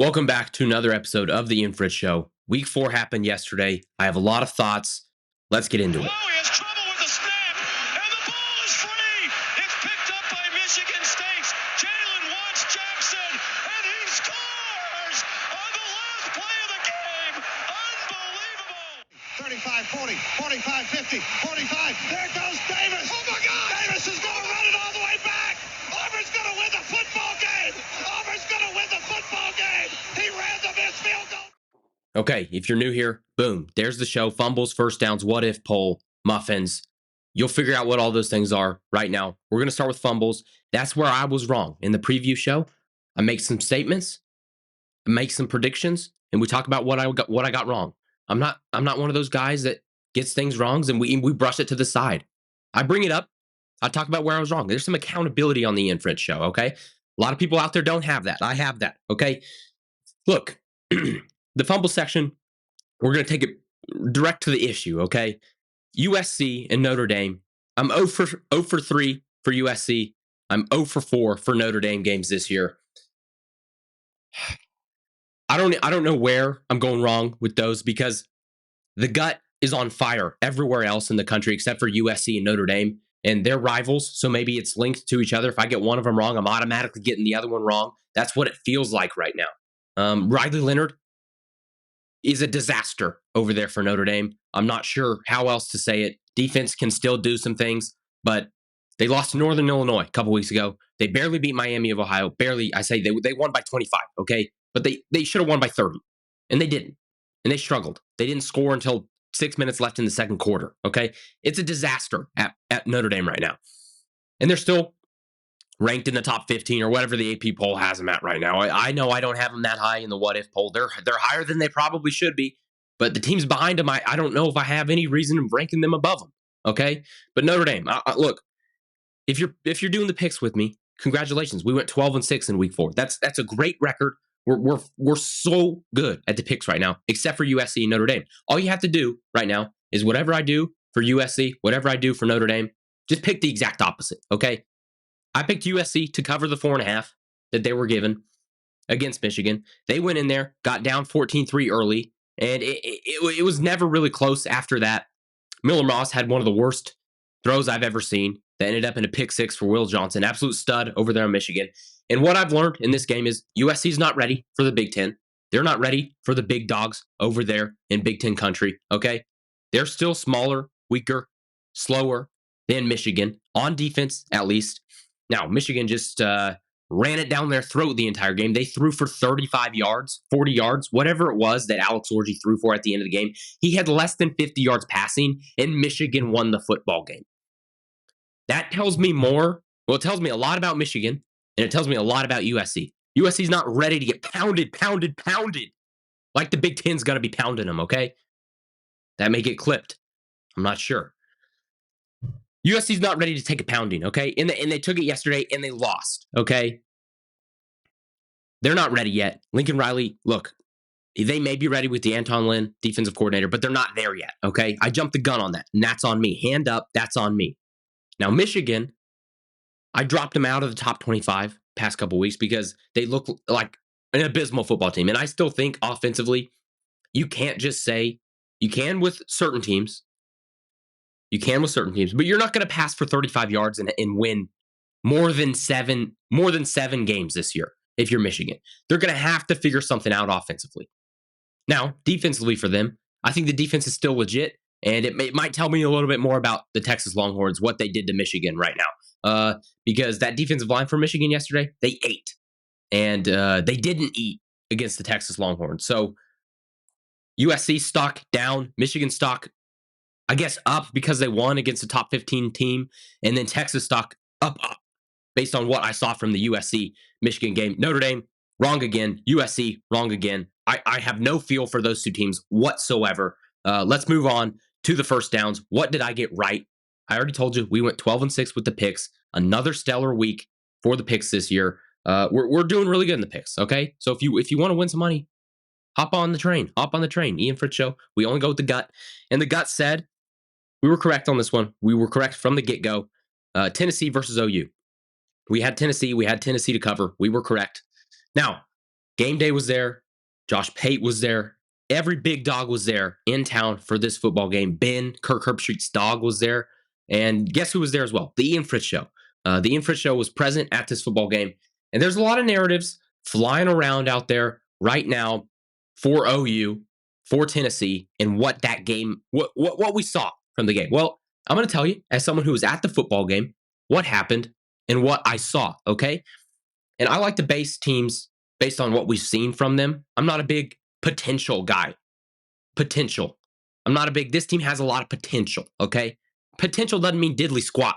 Welcome back to another episode of the Fritts Show. Week 4 happened yesterday. I have a lot of thoughts. Let's get into it. He has trouble with the snap, and the ball is free. It's picked up by Michigan State's Jalen Watts Jackson, and he scores on the last play of the game. Unbelievable. 35, 40, 45, 50, 45. There goes Davis. Oh, my God. Davis is going to run it all the way back. Auburn's going to win the football game. Auburn's going to win the football game. He ran the missed field goal. Okay, if you're new here, boom, there's the show. Fumbles, first downs, what if poll, muffins. You'll figure out what all those things are right now. We're going to start with fumbles. That's where I was wrong. In the preview show, I make some statements, I make some predictions, and we talk about what I got wrong. I'm not one of those guys that gets things wrong and we brush it to the side. I bring it up. I talk about where I was wrong. There's some accountability on the Fritts Show, okay? A lot of people out there don't have that. I have that, okay? Look, the fumble section, we're going to take it direct to the issue, okay? USC and Notre Dame. I'm 0 for 3 for USC. I'm 0 for 4 for Notre Dame games this year. I don't know where I'm going wrong with those because the gut is on fire everywhere else in the country except for USC and Notre Dame, and they're rivals, so maybe it's linked to each other. If I get one of them wrong, I'm automatically getting the other one wrong. That's what it feels like right now. Riley Leonard is a disaster over there for Notre Dame. I'm not sure how else to say it. Defense can still do some things, but they lost to Northern Illinois a couple weeks ago. They barely beat Miami of Ohio. Barely, I say they won by 25, okay? But they should have won by 30, and they didn't. And they struggled. They didn't score until 6 minutes left in the second quarter, okay? It's a disaster at Notre Dame right now. And they're still ranked in the top 15 or whatever the AP poll has them at right now. I know I don't have them that high in the what if poll. They're higher than they probably should be, but the teams behind them, I don't know if I have any reason of ranking them above them. Okay, but Notre Dame, look, if you're doing the picks with me, congratulations. We went 12-6 in week 4. That's a great record. We're so good at the picks right now, except for USC and Notre Dame. All you have to do right now is whatever I do for USC, whatever I do for Notre Dame, just pick the exact opposite. Okay. I picked USC to cover the 4.5 that they were given against Michigan. They went in there, got down 14-3 early, and it was never really close after that. Miller Moss had one of the worst throws I've ever seen that ended up in a pick 6 for Will Johnson. Absolute stud over there in Michigan. And what I've learned in this game is USC's not ready for the Big Ten. They're not ready for the big dogs over there in Big Ten country, okay? They're still smaller, weaker, slower than Michigan, on defense at least. Now, Michigan just ran it down their throat the entire game. They threw for 35 yards, 40 yards, whatever it was that Alex Orji threw for at the end of the game. He had less than 50 yards passing, and Michigan won the football game. That tells me more. Well, it tells me a lot about Michigan, and it tells me a lot about USC. USC's not ready to get pounded like the Big Ten's going to be pounding them, okay? That may get clipped. I'm not sure. USC's not ready to take a pounding, okay? And they took it yesterday, and they lost, okay? They're not ready yet. Lincoln Riley, look, they may be ready with the Anton Lynn defensive coordinator, but they're not there yet, okay? I jumped the gun on that, and that's on me. Hand up, that's on me. Now, Michigan, I dropped them out of the top 25 past couple weeks because they look like an abysmal football team. And I still think offensively, you can't just say, you can with certain teams, but you're not going to pass for 35 yards and win more than seven games this year if you're Michigan. They're going to have to figure something out offensively. Now, defensively for them, I think the defense is still legit, and it might tell me a little bit more about the Texas Longhorns, what they did to Michigan right now. Because that defensive line for Michigan yesterday, they ate. And they didn't eat against the Texas Longhorns. So USC stock down, Michigan stock, I guess, up because they won against a top 15 team. And then Texas stock up based on what I saw from the USC Michigan game. Notre Dame, wrong again. USC, wrong again. I have no feel for those two teams whatsoever. Let's move on to the first downs. What did I get right? I already told you we went 12-6 with the picks. Another stellar week for the picks this year. We're doing really good in the picks, okay? So if you want to win some money, hop on the train. Ian Fritts Show. We only go with the gut. And the gut said we were correct on this one. We were correct from the get-go. Tennessee versus OU. We had Tennessee to cover. We were correct. Now, Game day was there. Josh Pate was there. Every big dog was there in town for this football game. Ben, Kirk Herbstreit's dog, was there. And guess who was there as well? The Ian Fritts Show. The Ian Fritts Show was present at this football game. And there's a lot of narratives flying around out there right now for OU, for Tennessee, and what that game, what we saw from the game. Well, I'm going to tell you, as someone who was at the football game, what happened and what I saw, okay? And I like to base teams based on what we've seen from them. I'm not a big potential guy. Potential. I'm not a big, this team has a lot of potential, okay? Potential doesn't mean diddly squat.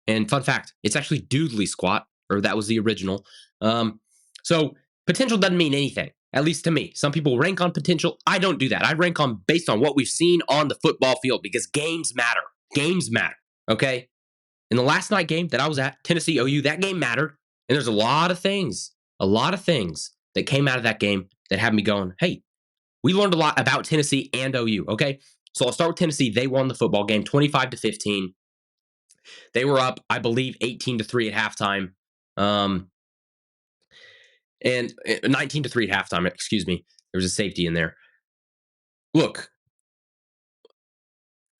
And fun fact, it's actually doodly squat, or that was the original. So potential doesn't mean anything, at least to me. Some people rank on potential. I don't do that. I rank on based on what we've seen on the football field because games matter. Games matter, okay? In the last night game that I was at, Tennessee OU, that game mattered. And there's a lot of things that came out of that game that had me going, hey, we learned a lot about Tennessee and OU, okay? So I'll start with Tennessee. They won the football game 25-15. They were up, I believe, 18-3 at halftime. And 19-3 at halftime, excuse me. There was a safety in there. Look,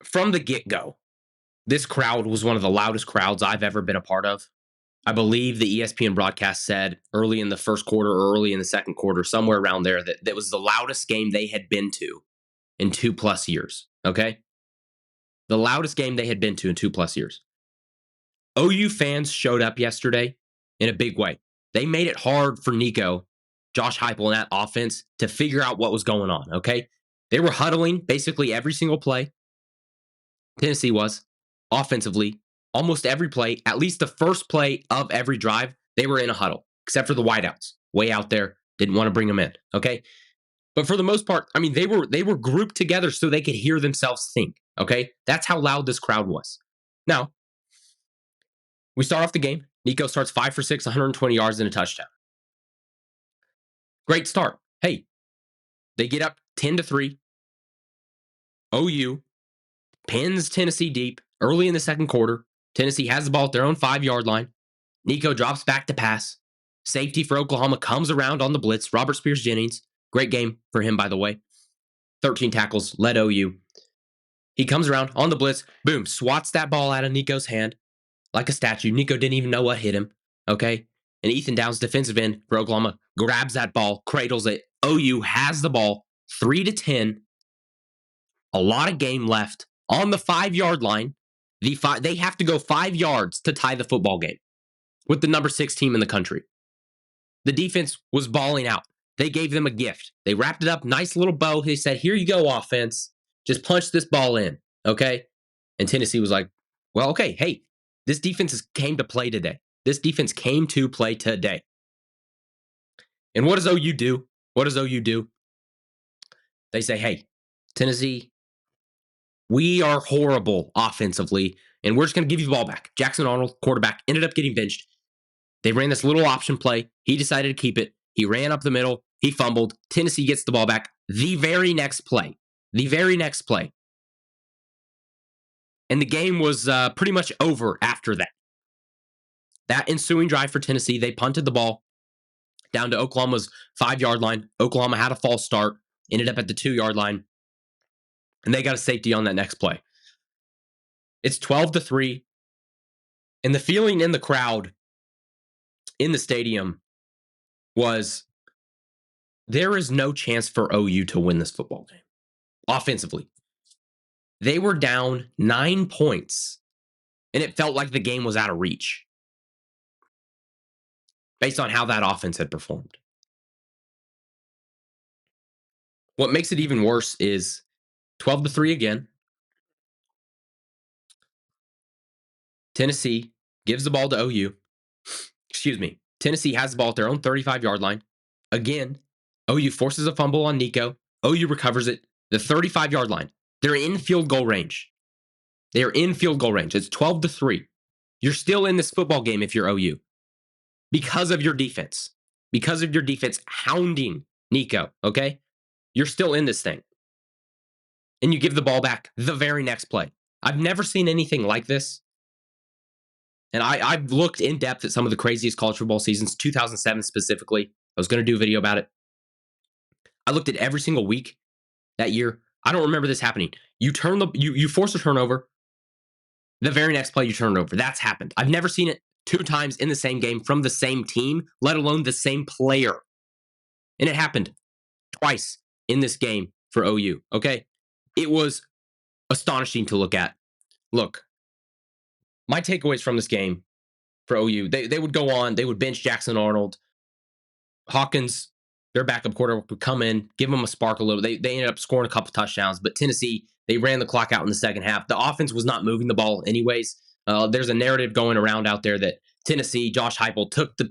from the get-go, this crowd was one of the loudest crowds I've ever been a part of. I believe the ESPN broadcast said early in the first quarter or early in the second quarter, somewhere around there, that was the loudest game they had been to in 2+ years. Okay. The loudest game they had been to in 2+ years. OU fans showed up yesterday in a big way. They made it hard for Nico, Josh Heupel, and that offense to figure out what was going on. Okay. They were huddling basically every single play. Tennessee was offensively. Almost every play, at least the first play of every drive, they were in a huddle, except for the wideouts, way out there, didn't want to bring them in. Okay. But for the most part, I mean, they were grouped together so they could hear themselves think. Okay. That's how loud this crowd was. Now, we start off the game. Nico starts 5 for 6, 120 yards and a touchdown. Great start. Hey, they get up 10-3. OU pins Tennessee deep early in the second quarter. Tennessee has the ball at their own 5-yard line. Nico drops back to pass. Safety for Oklahoma comes around on the blitz. Robert Spears-Jennings. Great game for him, by the way. 13 tackles, led OU. He comes around on the blitz. Boom, swats that ball out of Nico's hand like a statue. Nico didn't even know what hit him. Okay. And Ethan Downs, defensive end for Oklahoma, grabs that ball, cradles it. OU has the ball, 3-10. A lot of game left on the 5-yard line. They have to go 5 yards to tie the football game with the number 6 team in the country. The defense was balling out. They gave them a gift. They wrapped it up, nice little bow. They said, here you go, offense. Just punch this ball in, okay? And Tennessee was like, well, okay, hey, this defense came to play today. This defense came to play today. And what does OU do? What does OU do? They say, hey, Tennessee, we are horrible offensively, and we're just going to give you the ball back. Jackson Arnold, quarterback, ended up getting benched. They ran this little option play. He decided to keep it. He ran up the middle. He fumbled. Tennessee gets the ball back. The very next play. And the game was pretty much over after that. That ensuing drive for Tennessee, they punted the ball down to Oklahoma's 5-yard line. Oklahoma had a false start, ended up at the 2-yard line, and they got a safety on that next play. It's 12-3, and the feeling in the crowd in the stadium was there is no chance for OU to win this football game offensively. They were down 9 points, and it felt like the game was out of reach based on how that offense had performed. What makes it even worse is 12-3 again. Tennessee gives the ball to OU. Excuse me. Tennessee has the ball at their own 35-yard line. Again, OU forces a fumble on Nico. OU recovers it. The 35-yard line. They're in field goal range. They are in field goal range. It's 12-3. You're still in this football game if you're OU because of your defense. Because of your defense hounding Nico, okay? You're still in this thing. And you give the ball back the very next play. I've never seen anything like this. And I've looked in depth at some of the craziest college football seasons, 2007 specifically. I was going to do a video about it. I looked at every single week that year. I don't remember this happening. You force a turnover. The very next play you turn it over. That's happened. I've never seen it 2 times in the same game from the same team, let alone the same player. And it happened twice in this game for OU. Okay. It was astonishing to look at. Look, my takeaways from this game for OU, they would go on, they would bench Jackson Arnold. Hawkins, their backup quarterback, would come in, give them a spark a little. They ended up scoring a couple touchdowns, but Tennessee, they ran the clock out in the second half. The offense was not moving the ball anyways. There's a narrative going around out there that Tennessee, Josh Heupel took the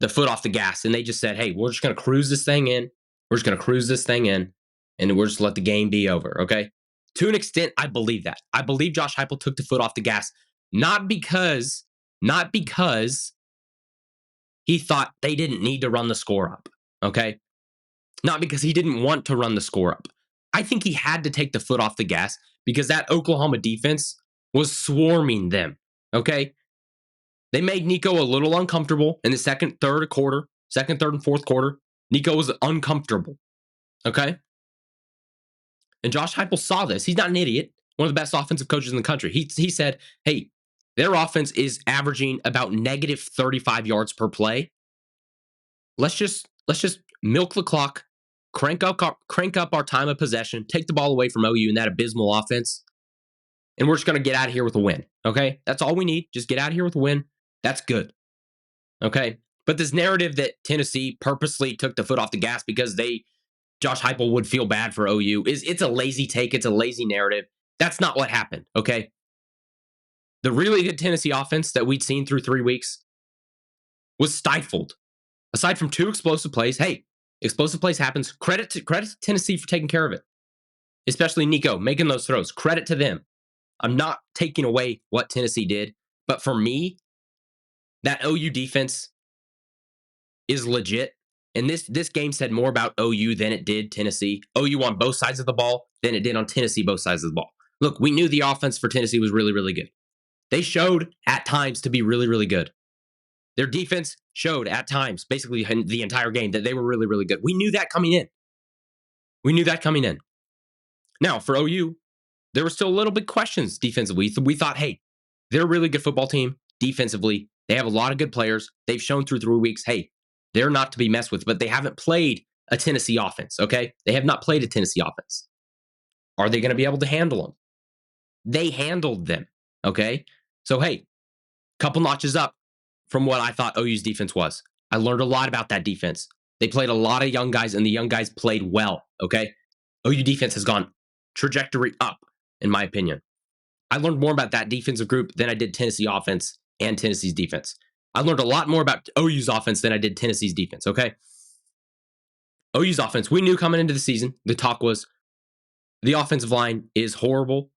foot off the gas, and they just said, "Hey, we're just going to cruise this thing in. We're just going to cruise this thing in, and we're just let the game be over." Okay. To an extent, I believe that. I believe Josh Heupel took the foot off the gas, not because he thought they didn't need to run the score up. Okay. Not because he didn't want to run the score up. I think he had to take the foot off the gas because that Oklahoma defense was swarming them. Okay. They made Nico a little uncomfortable in the second, third, and fourth quarter. Nico was uncomfortable. Okay. And Josh Heupel saw this. He's not an idiot. One of the best offensive coaches in the country. He said, "Hey, their offense is averaging about negative 35 yards per play. Let's just milk the clock, crank up our time of possession, take the ball away from OU and that abysmal offense, and we're just going to get out of here with a win." Okay? That's all we need. Just get out of here with a win. That's good. Okay? But this narrative that Tennessee purposely took the foot off the gas because Josh Heupel would feel bad for OU it's a lazy take. It's a lazy narrative. That's not what happened. Okay? The really good Tennessee offense that we'd seen through 3 weeks was stifled. Aside from 2 explosive plays, hey, explosive plays happens. Credit to Tennessee for taking care of it, especially Nico making those throws. Credit to them. I'm not taking away what Tennessee did, but for me, that OU defense is legit. And this game said more about OU than it did Tennessee. OU on both sides of the ball than it did on Tennessee both sides of the ball. Look, we knew the offense for Tennessee was really, really good. They showed at times to be really, really good. Their defense showed at times, basically the entire game, that they were really, really good. We knew that coming in. Now, for OU, there were still a little bit questions defensively. We thought, hey, they're a really good football team defensively. They have a lot of good players. They've shown through 3 weeks, hey, they're not to be messed with, but they haven't played a Tennessee offense, okay? They have not played a Tennessee offense. Are they going to be able to handle them? They handled them, okay? So, hey, couple notches up from what I thought OU's defense was. I learned a lot about that defense. They played a lot of young guys, and the young guys played well, okay? OU defense has gone trajectory up, in my opinion. I learned more about that defensive group than I did Tennessee offense and Tennessee's defense. I learned a lot more about OU's offense than I did Tennessee's defense, okay? OU's offense, we knew coming into the season, the talk was the offensive line is horrible.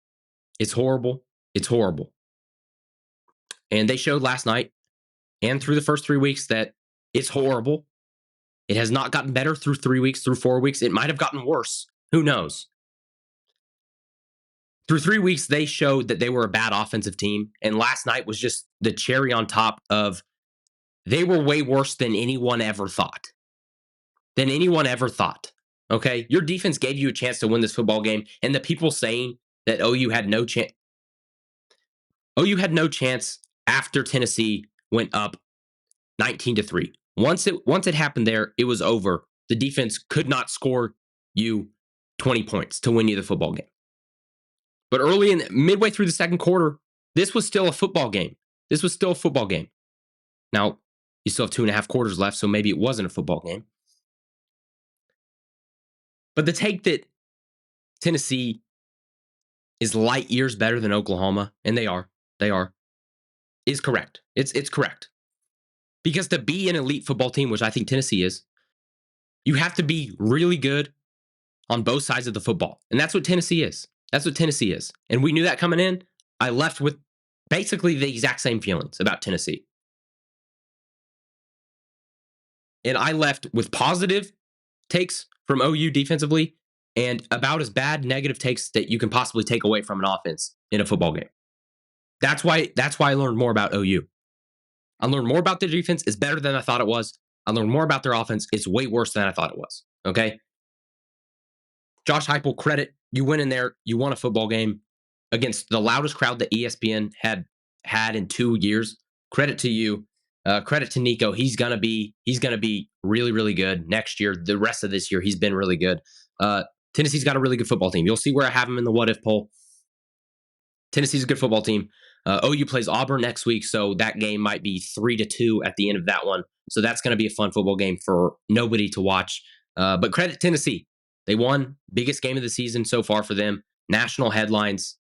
It's horrible. It's horrible. And they showed last night and through the first 3 weeks that it's horrible. It has not gotten better through 3 weeks, through 4 weeks. It might have gotten worse. Who knows? Through 3 weeks, they showed that they were a bad offensive team. And last night was just the cherry on top of they were way worse than anyone ever thought. Okay. Your defense gave you a chance to win this football game. And the people saying that OU had no chance. OU had no chance after Tennessee went up 19-3. Once it happened there, it was over. The defense could not score you 20 points to win you the football game. But midway through the second quarter, this was still a football game. Now, you still have 2.5 quarters left, so maybe it wasn't a football game. But the take that Tennessee is light years better than Oklahoma, and they are, is correct. It's correct. Because to be an elite football team, which I think Tennessee is, you have to be really good on both sides of the football. And that's what Tennessee is. And we knew that coming in. I left with basically the exact same feelings about Tennessee. And I left with positive takes from OU defensively and about as bad negative takes that you can possibly take away from an offense in a football game. That's why I learned more about OU. I learned more about their defense. It's better than I thought it was. I learned more about their offense. It's way worse than I thought it was. Okay. Josh Heupel, credit. You went in there, you won a football game against the loudest crowd that ESPN had in 2 years. Credit to you. Credit to Nico. He's gonna be really, really good next year. The rest of this year, he's been really good. Tennessee's got a really good football team. You'll see where I have him in the what if poll. Tennessee's a good football team. OU plays Auburn next week, so that game might be 3-2 at the end of that one. So that's going to be a fun football game for nobody to watch. But credit Tennessee. They won. Biggest game of the season so far for them. National headlines.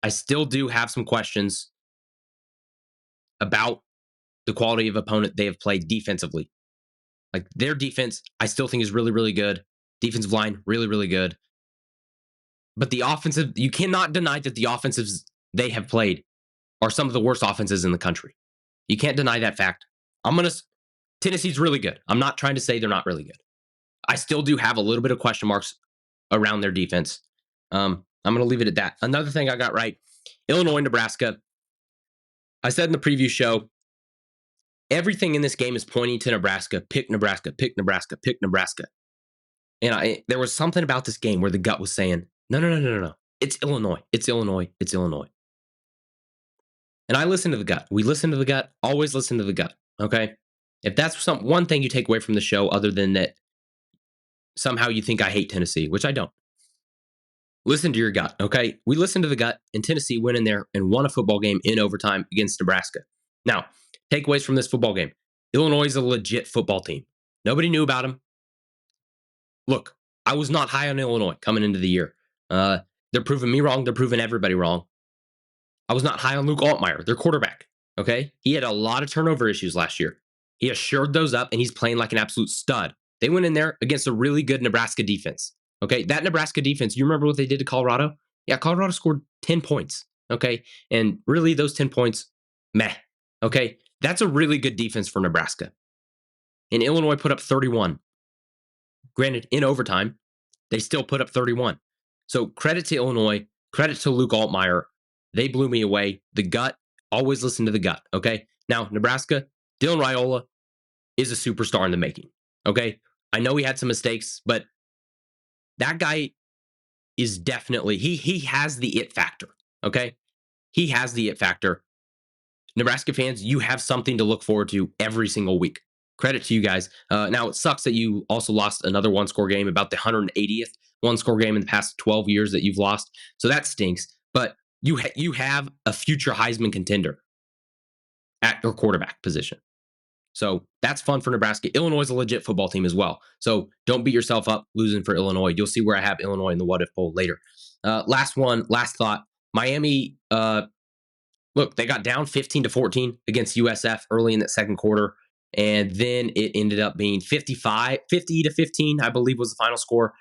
I still do have some questions about the quality of opponent they have played defensively. Like their defense, I still think is really, really good. Defensive line, really, really good. But the offensive, you cannot deny that the offensives they have played are some of the worst offenses in the country. You can't deny that fact. Tennessee's really good. I'm not trying to say they're not really good. I still do have a little bit of question marks around their defense. I'm going to leave it at that. Another thing I got right, Illinois, Nebraska. I said in the preview show, everything in this game is pointing to Nebraska. Pick Nebraska, pick Nebraska, pick Nebraska. And there was something about this game where the gut was saying, no, no, no, no, no, no. It's Illinois. It's Illinois. It's Illinois. And I listen to the gut. We listen to the gut. Always listen to the gut. Okay. If that's one thing you take away from the show, other than that somehow you think I hate Tennessee, which I don't, listen to your gut. Okay. We listened to the gut, and Tennessee went in there and won a football game in overtime against Nebraska. Now, takeaways from this football game: Illinois is a legit football team. Nobody knew about them. Look, I was not high on Illinois coming into the year. They're proving me wrong. They're proving everybody wrong. I was not high on Luke Altmaier, their quarterback. Okay. He had a lot of turnover issues last year. He assured those up, and he's playing like an absolute stud. They went in there against a really good Nebraska defense. Okay. That Nebraska defense, you remember what they did to Colorado? Yeah, Colorado scored 10 points. Okay. And really, those 10 points, meh. Okay. That's a really good defense for Nebraska. And Illinois put up 31. Granted, in overtime, they still put up 31. So credit to Illinois, credit to Luke Altmaier. They blew me away. The gut, always listen to the gut. Okay. Now, Nebraska, Dylan Raiola is a superstar in the making. Okay. I know he had some mistakes, but that guy is definitely, he has the it factor. Okay. He has the it factor. Nebraska fans, you have something to look forward to every single week. Credit to you guys. Now, it sucks that you also lost another one score game, about the 180th one score game in the past 12 years that you've lost. So that stinks. But you have a future Heisman contender at your quarterback position. So that's fun for Nebraska. Illinois is a legit football team as well. So don't beat yourself up losing for Illinois. You'll see where I have Illinois in the what if poll later. Last thought. Miami, look, they got down 15-14 against USF early in that second quarter. And then it ended up being 50-15, I believe was the final score.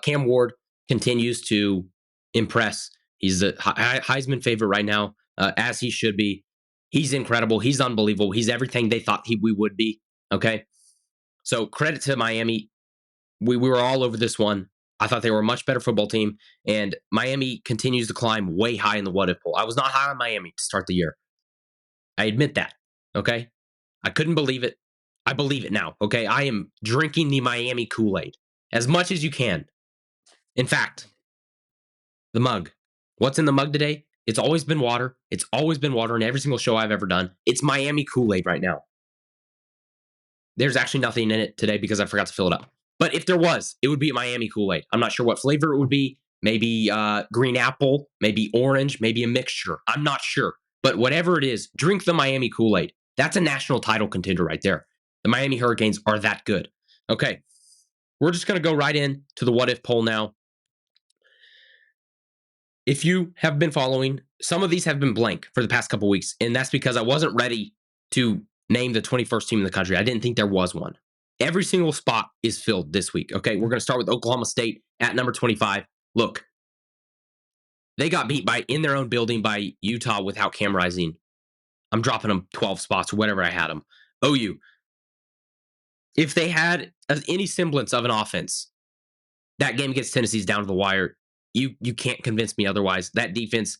Cam Ward continues to impress. He's a Heisman favorite right now, as he should be. He's incredible. He's unbelievable. He's everything they thought we would be. Okay. So credit to Miami. We were all over this one. I thought they were a much better football team. And Miami continues to climb way high in the what if poll. I was not high on Miami to start the year. I admit that. Okay. I couldn't believe it. I believe it now. Okay. I am drinking the Miami Kool-Aid as much as you can. In fact, the mug. What's in the mug today? It's always been water. It's always been water in every single show I've ever done. It's Miami Kool-Aid right now. There's actually nothing in it today because I forgot to fill it up. But if there was, it would be Miami Kool-Aid. I'm not sure what flavor it would be. Maybe green apple, maybe orange, maybe a mixture. I'm not sure. But whatever it is, drink the Miami Kool-Aid. That's a national title contender right there. The Miami Hurricanes are that good. Okay. We're just going to go right in to the what if poll now. If you have been following, some of these have been blank for the past couple weeks, and that's because I wasn't ready to name the 21st team in the country. I didn't think there was one. Every single spot is filled this week. Okay, we're going to start with Oklahoma State at number 25. Look, they got beat in their own building by Utah without Cam Rising. I'm dropping them 12 spots or whatever I had them. OU, if they had any semblance of an offense, that game against Tennessee's down to the wire. You can't convince me otherwise. That defense,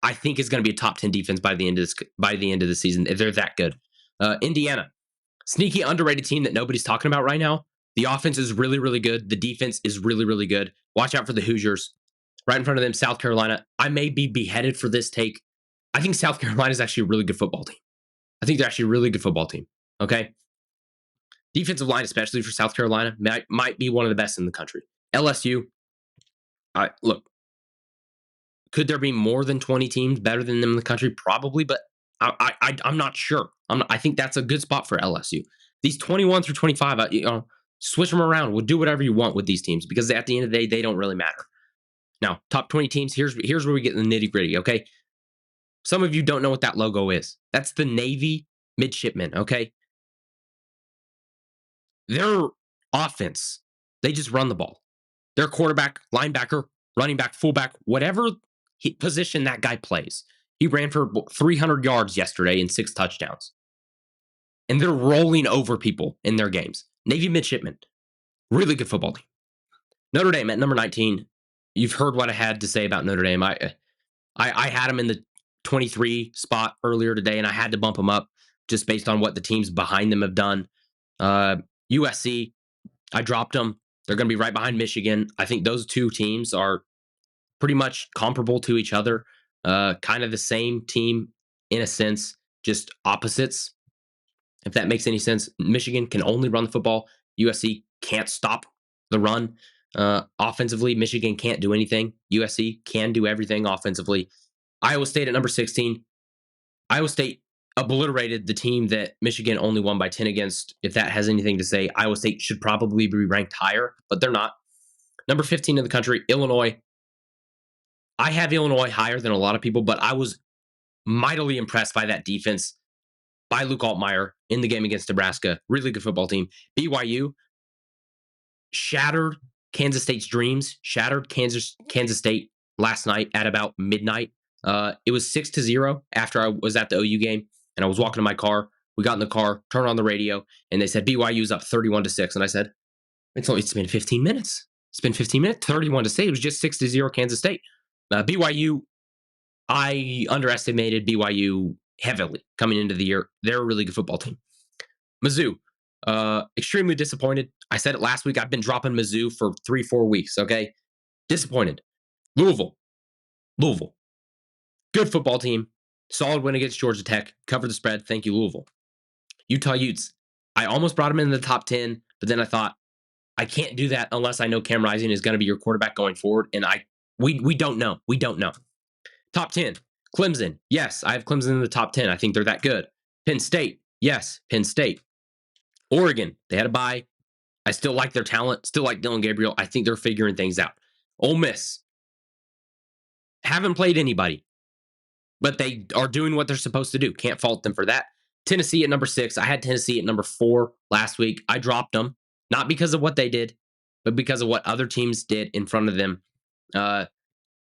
I think, is going to be a top 10 defense by the end of the season. If they're that good. Indiana, sneaky underrated team that nobody's talking about right now. The offense is really, really good. The defense is really, really good. Watch out for the Hoosiers. Right in front of them, South Carolina. I may be beheaded for this take. I think South Carolina is actually a really good football team. I think they're actually a really good football team. Okay. Defensive line, especially for South Carolina, might be one of the best in the country. LSU, look, could there be more than 20 teams better than them in the country? Probably, but I'm not sure. I think that's a good spot for LSU. These 21 through 25, switch them around. We'll do whatever you want with these teams because at the end of the day, they don't really matter. Now, top 20 teams, here's where we get in the nitty gritty, okay? Some of you don't know what that logo is. That's the Navy midshipmen, okay? Their offense, they just run the ball. Their quarterback, linebacker, running back, fullback, whatever position that guy plays. He ran for 300 yards yesterday and 6 touchdowns. And they're rolling over people in their games. Navy midshipmen, really good football team. Notre Dame at number 19. You've heard what I had to say about Notre Dame. I had them in the 23 spot earlier today, and I had to bump them up just based on what the teams behind them have done. USC, I dropped them. They're going to be right behind Michigan. I think those two teams are pretty much comparable to each other. Kind of the same team in a sense, just opposites. If that makes any sense. Michigan can only run the football. USC can't stop the run. Offensively, Michigan can't do anything. USC can do everything offensively. Iowa State at number 16. Iowa State obliterated the team that Michigan only won by 10 against. If that has anything to say, Iowa State should probably be ranked higher, but they're not. Number 15 in the country, Illinois. I have Illinois higher than a lot of people, but I was mightily impressed by that defense by Luke Altmaier in the game against Nebraska. Really good football team. BYU shattered Kansas State's dreams, shattered Kansas State last night at about midnight. It was 6-0 after I was at the OU game, and I was walking to my car. We got in the car, turned on the radio, and they said BYU's up 31-6. And I said, it's been 15 minutes. It's been 15 minutes, 31-6. It was just 6-0 Kansas State. BYU, I underestimated BYU heavily coming into the year. They're a really good football team. Mizzou, extremely disappointed. I said it last week. I've been dropping Mizzou for 3-4 weeks. Okay, disappointed. Louisville, good football team. Solid win against Georgia Tech. Covered the spread. Thank you, Louisville. Utah Utes. I almost brought them in the top 10, but then I thought I can't do that unless I know Cam Rising is going to be your quarterback going forward, and we don't know. We don't know. Top 10. Clemson. Yes, I have Clemson in the top 10. I think they're that good. Penn State. Yes, Penn State. Oregon. They had a bye. I still like their talent. Still like Dylan Gabriel. I think they're figuring things out. Ole Miss. Haven't played anybody, but they are doing what they're supposed to do. Can't fault them for that. Tennessee at number 6. I had Tennessee at number 4 last week. I dropped them, not because of what they did, but because of what other teams did in front of them.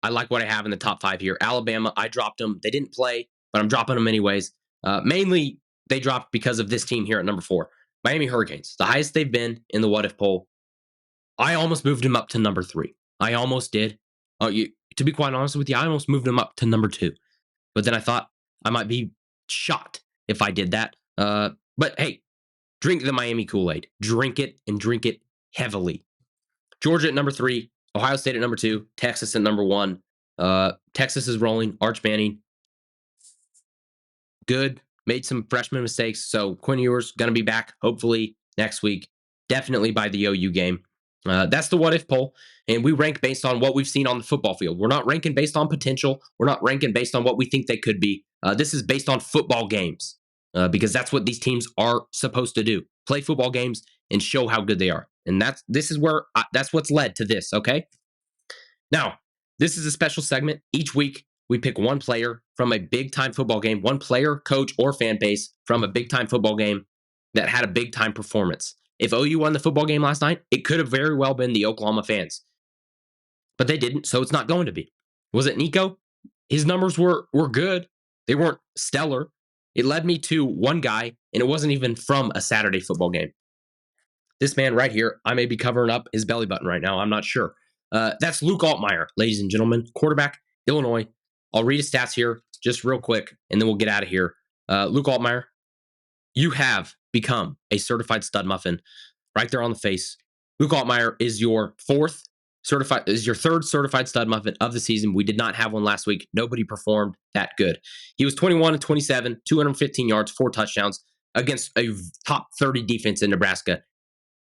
I like what I have in the top 5 here. Alabama, I dropped them. They didn't play, but I'm dropping them anyways. Mainly, they dropped because of this team here at number 4. Miami Hurricanes, the highest they've been in the what if poll. I almost moved them up to number 3. I almost did. To be quite honest with you, I almost moved them up to number 2. But then I thought I might be shocked if I did that. But hey, drink the Miami Kool-Aid. Drink it and drink it heavily. Georgia at number 3. Ohio State at number 2. Texas at number 1. Texas is rolling. Arch Manning. Good. Made some freshman mistakes. So Quinn Ewers going to be back hopefully next week. Definitely by the OU game. That's the what if poll. And we rank based on what we've seen on the football field. We're not ranking based on potential. We're not ranking based on what we think they could be. This is based on football games because that's what these teams are supposed to do. Play football games and show how good they are. And that's what's led to this, okay? Now, this is a special segment. Each week, we pick one player from a big-time football game, one player, coach, or fan base from a big-time football game that had a big-time performance. If OU won the football game last night, it could have very well been the Oklahoma fans. But they didn't, so it's not going to be. Was it Nico? His numbers were good. They weren't stellar. It led me to one guy, and it wasn't even from a Saturday football game. This man right here, I may be covering up his belly button right now. I'm not sure. That's Luke Altmaier, ladies and gentlemen, quarterback, Illinois. I'll read his stats here just real quick, and then we'll get out of here. Luke Altmaier, you have become a certified stud muffin right there on the face. Luke Altmaier is your third certified stud muffin of the season. We did not have one last week. Nobody performed that good. He was 21 and 27, 215 yards, 4 touchdowns against a top 30 defense in Nebraska.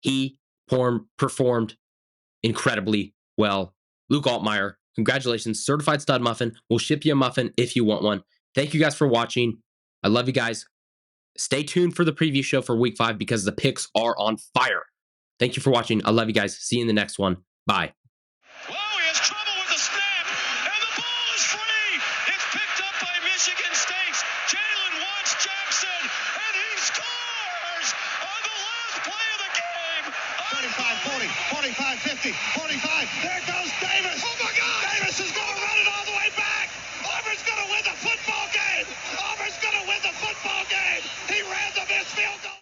He performed incredibly well. Luke Altmaier, congratulations, certified stud muffin. We'll ship you a muffin if you want one. Thank you guys for watching. I love you guys. Stay tuned for the preview show for week 5 because the picks are on fire. Thank you for watching. I love you guys. See you in the next one. Bye. Whoa, he has trouble with the snap, and the ball is free. It's picked up by Michigan State's Jalen Jackson, and he scores on the last play of the game. 35, 40, 45, 50, 45. There it goes.